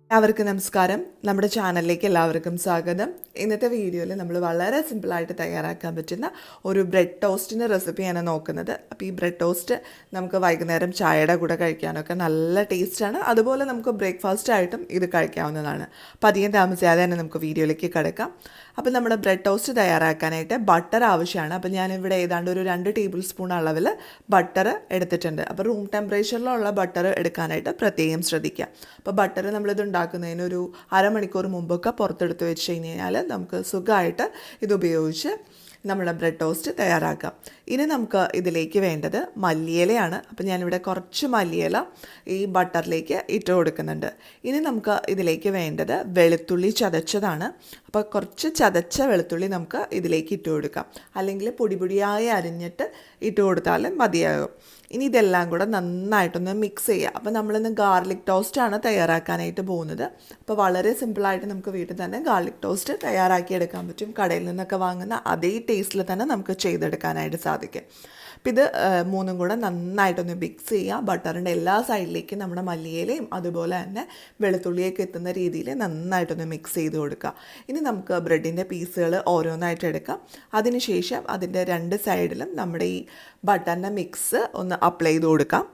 എല്ലാവർക്കും നമസ്കാരം. നമ്മുടെ ചാനലിലേക്ക് എല്ലാവർക്കും സ്വാഗതം. ഇന്നത്തെ വീഡിയോയിൽ നമ്മൾ വളരെ സിമ്പിളായിട്ട് തയ്യാറാക്കാൻ പറ്റുന്ന ഒരു ബ്രെഡ് ടോസ്റ്റിൻ്റെ റെസിപ്പിയാണ് നോക്കുന്നത്. അപ്പോൾ ഈ ബ്രെഡ് ടോസ്റ്റ് നമുക്ക് വൈകുന്നേരം ചായയുടെ കൂടെ കഴിക്കാനൊക്കെ നല്ല ടേസ്റ്റാണ്. അതുപോലെ നമുക്ക് ബ്രേക്ക്ഫാസ്റ്റ് ആയിട്ടും ഇത് കഴിക്കാവുന്നതാണ്. അപ്പോൾ അധികം താമസിയാതെ തന്നെ നമുക്ക് വീഡിയോയിലേക്ക് കിടക്കാം. അപ്പോൾ നമ്മുടെ ബ്രെഡ് ടോസ്റ്റ് തയ്യാറാക്കാനായിട്ട് ബട്ടർ ആവശ്യമാണ്. അപ്പോൾ ഞാനിവിടെ ഏതാണ്ട് ഒരു 2 ടേബിൾ സ്പൂൺ അളവിൽ ബട്ടർ എടുത്തിട്ടുണ്ട്. അപ്പോൾ റൂം ടെമ്പറേച്ചറിലുള്ള ബട്ടർ എടുക്കാനായിട്ട് പ്രത്യേകം ശ്രദ്ധിക്കുക. അപ്പോൾ ബട്ടർ നമ്മളിത് ഉണ്ടാക്കുന്നതിന് ഒരു അരമണിക്കൂർ മുമ്പൊക്കെ പുറത്തെടുത്ത് വെച്ച് കഴിഞ്ഞാൽ നമുക്ക് സുഖമായിട്ട് ഇത് ഉപയോഗിച്ച് നമ്മുടെ ബ്രെഡ് ടോസ്റ്റ് തയ്യാറാക്കാം. ഇനി നമുക്ക് ഇതിലേക്ക് വേണ്ടത് മല്ലിയിലയാണ്. അപ്പോൾ ഞാനിവിടെ കുറച്ച് മല്ലിയില ഈ ബട്ടറിലേക്ക് ഇട്ട് കൊടുക്കുന്നുണ്ട്. ഇനി നമുക്ക് ഇതിലേക്ക് വേണ്ടത് വെളുത്തുള്ളി ചതച്ചതാണ്. അപ്പോൾ കുറച്ച് ചതച്ച വെളുത്തുള്ളി നമുക്ക് ഇതിലേക്ക് ഇട്ട് കൊടുക്കാം, അല്ലെങ്കിൽ പൊടിയായി അരിഞ്ഞിട്ട് ഇട്ട് കൊടുത്താലും മതിയാകും. ഇനി ഇതെല്ലാം കൂടെ നന്നായിട്ടൊന്ന് മിക്സ് ചെയ്യുക. അപ്പോൾ നമ്മളിന്ന് ഗാർലിക് ടോസ്റ്റാണ് തയ്യാറാക്കാനായിട്ട് പോകുന്നത്. അപ്പോൾ വളരെ സിമ്പിളായിട്ട് നമുക്ക് വീട്ടിൽ തന്നെ ഗാർലിക് ടോസ്റ്റ് തയ്യാറാക്കിയെടുക്കാൻ പറ്റും. കടയിൽ നിന്നൊക്കെ വാങ്ങുന്ന അതേ ടേസ്റ്റിൽ തന്നെ നമുക്ക് ചെയ്തെടുക്കാനായിട്ട് സാധിക്കും. അപ്പോൾ ഇത് മൂന്നും കൂടെ നന്നായിട്ടൊന്ന് മിക്സ് ചെയ്യുക. ബട്ടറിൻ്റെ എല്ലാ സൈഡിലേക്കും നമ്മുടെ മല്ലിയിലയും അതുപോലെ തന്നെ വെളുത്തുള്ളിയൊക്കെ എത്തുന്ന രീതിയിൽ നന്നായിട്ടൊന്ന് മിക്സ് ചെയ്ത് കൊടുക്കുക. ഇനി നമുക്ക് ബ്രെഡിൻ്റെ പീസുകൾ ഓരോന്നായിട്ട് എടുക്കാം. അതിനുശേഷം അതിൻ്റെ 2 സൈഡിലും നമ്മുടെ ഈ ബട്ടറിൻ്റെ മിക്സ് ഒന്ന് അപ്ലൈ ചെയ്ത് കൊടുക്കാം.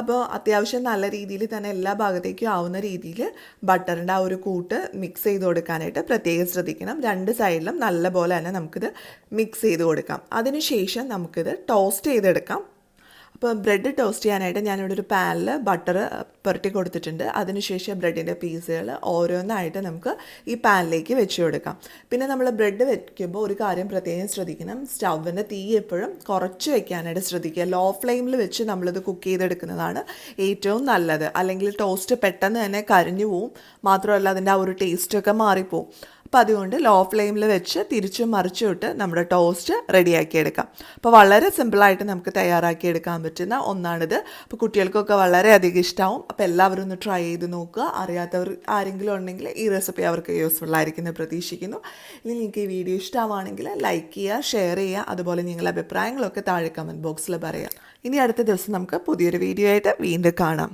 അപ്പോൾ അത്യാവശ്യം നല്ല രീതിയിൽ തന്നെ എല്ലാ ഭാഗത്തേക്കും ആവുന്ന രീതിയിൽ ബട്ടറിൻ്റെ ആ ഒരു കൂട്ട് മിക്സ് ചെയ്ത് കൊടുക്കാനായിട്ട് പ്രത്യേകം ശ്രദ്ധിക്കണം. 2 സൈഡിലും നല്ല പോലെ തന്നെ നമുക്കിത് മിക്സ് ചെയ്ത് കൊടുക്കാം. അതിനുശേഷം നമുക്കിത് ടോസ്റ്റ് ചെയ്തെടുക്കാം. അപ്പോൾ ബ്രെഡ് ടോസ്റ്റ് ചെയ്യാനായിട്ട് ഞാനിവിടെ ഒരു പാനിൽ ബട്ടർ പുരട്ടി കൊടുത്തിട്ടുണ്ട്. അതിനുശേഷം ബ്രെഡിൻ്റെ പീസുകൾ ഓരോന്നായിട്ട് നമുക്ക് ഈ പാനിലേക്ക് വെച്ച് കൊടുക്കാം. പിന്നെ നമ്മൾ ബ്രെഡ് വെക്കുമ്പോൾ ഒരു കാര്യം പ്രത്യേകം ശ്രദ്ധിക്കണം. സ്റ്റൗവിൻ്റെ തീ എപ്പോഴും കുറച്ച് വെക്കാനായിട്ട് ശ്രദ്ധിക്കുക. ലോ ഫ്ലെയിമിൽ വെച്ച് നമ്മളിത് കുക്ക് ചെയ്തെടുക്കുന്നതാണ് ഏറ്റവും നല്ലത്. അല്ലെങ്കിൽ ടോസ്റ്റ് പെട്ടെന്ന് തന്നെ കരിഞ്ഞു പോവും. മാത്രമല്ല അതിൻ്റെ ആ ഒരു ടേസ്റ്റൊക്കെ മാറിപ്പോവും. അപ്പോൾ അതുകൊണ്ട് ലോ ഫ്ലെയിമിൽ വെച്ച് തിരിച്ചും മറിച്ചും ഇട്ട് നമ്മുടെ ടോസ്റ്റ് റെഡിയാക്കിയെടുക്കാം. അപ്പോൾ വളരെ സിമ്പിളായിട്ട് നമുക്ക് തയ്യാറാക്കിയെടുക്കാൻ പറ്റുന്ന ഒന്നാണിത്. അപ്പോൾ കുട്ടികൾക്കൊക്കെ വളരെയധികം ഇഷ്ടമാവും. അപ്പോൾ എല്ലാവരും ഒന്ന് ട്രൈ ചെയ്ത് നോക്കുക. അറിയാത്തവർ ആരെങ്കിലും ഉണ്ടെങ്കിൽ ഈ റെസിപ്പി അവർക്ക് യൂസ്ഫുൾ ആയിരിക്കുമെന്ന് പ്രതീക്ഷിക്കുന്നു. ഇനി നിങ്ങൾക്ക് ഈ വീഡിയോ ഇഷ്ടമാണെങ്കിൽ ലൈക്ക് ചെയ്യുക, ഷെയർ ചെയ്യുക. അതുപോലെ നിങ്ങളുടെ അഭിപ്രായങ്ങളൊക്കെ താഴെ കമൻറ്റ് ബോക്സിൽ പറയാം. ഇനി അടുത്ത ദിവസം നമുക്ക് പുതിയൊരു വീഡിയോ ആയിട്ട് വീണ്ടും കാണാം.